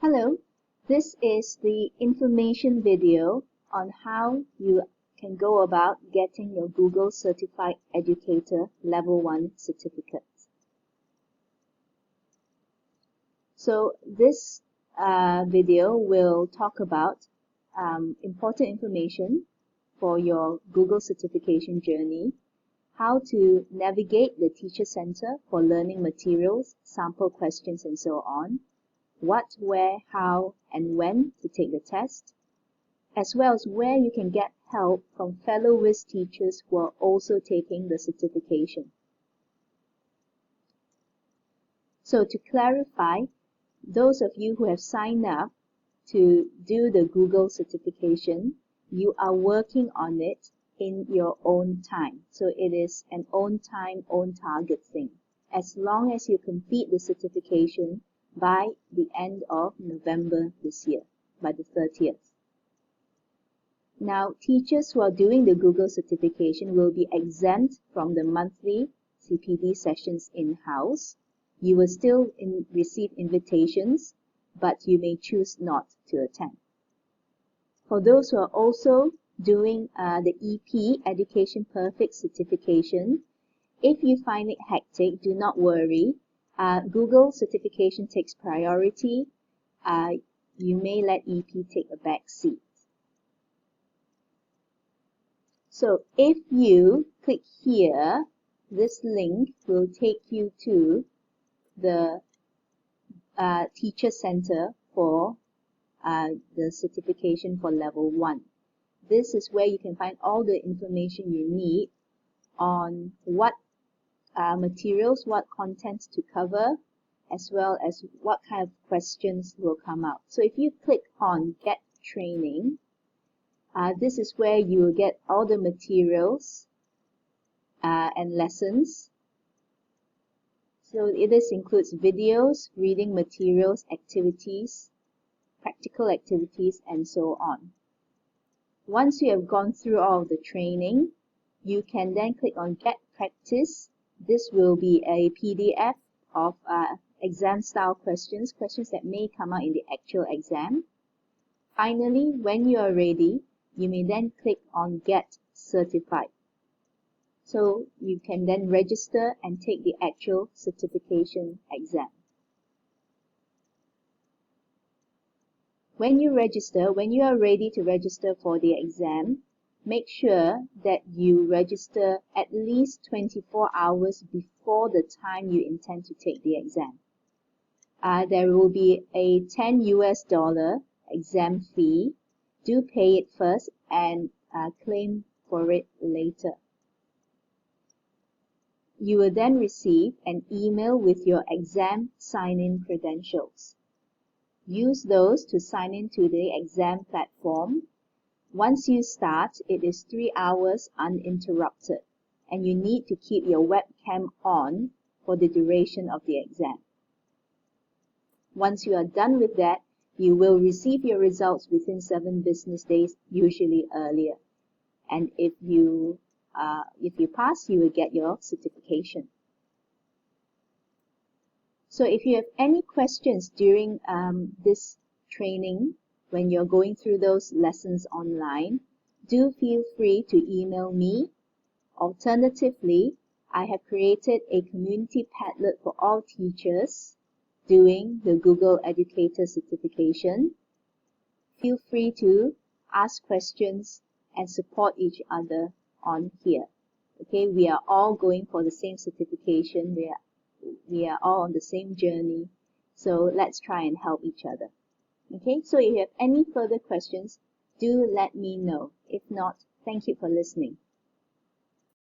Hello, this is the information video on how you can go about getting your Google Certified Educator Level 1 certificate. So this video will talk about important information for your Google certification journey, how to navigate the Teacher Center for learning materials, sample questions, and so on, what, where, how, and when to take the test, as well as where you can get help from fellow WIS teachers who are also taking the certification. So to clarify, those of you who have signed up to do the Google certification, you are working on it in your own time. So it is an own time, own target thing. As long as you complete the certification by the end of November this year, by the 30th. Now, teachers who are doing the Google certification will be exempt from the monthly CPD sessions in-house. You will still receive invitations, but you may choose not to attend. For those who are also doing the EP, Education Perfect certification, if you find it hectic, do not worry. Google certification takes priority. You may let EP take a back seat. So if you click here, this link will take you to the Teacher Center for the certification for Level 1. This is where you can find all the information you need on what materials, what contents to cover, as well as what kind of questions will come out. So if you click on Get Training, this is where you will get all the materials and lessons. So this includes videos, reading materials, activities, practical activities, and so on. Once you have gone through all of the training, you can then click on Get Practice. This will be a PDF of exam-style questions that may come out in the actual exam. Finally, when you are ready, you may then click on Get Certified. So you can then register and take the actual certification exam. When you are ready to register for the exam, make sure that you register at least 24 hours before the time you intend to take the exam. There will be a $10 exam fee. Do pay it first and claim for it later. You will then receive an email with your exam sign-in credentials. Use those to sign into the exam platform. Once you start, it is 3 hours uninterrupted, and you need to keep your webcam on for the duration of the exam. Once you are done with that, you will receive your results within 7 business days, usually earlier. And if you pass, you will get your certification. So if you have any questions during this training, when you're going through those lessons online, do feel free to email me. Alternatively, I have created a community Padlet for all teachers doing the Google Educator certification. Feel free to ask questions and support each other on here. Okay, we are all going for the same certification. We are all on the same journey. So let's try and help each other. Okay, so if you have any further questions, do let me know. If not, thank you for listening.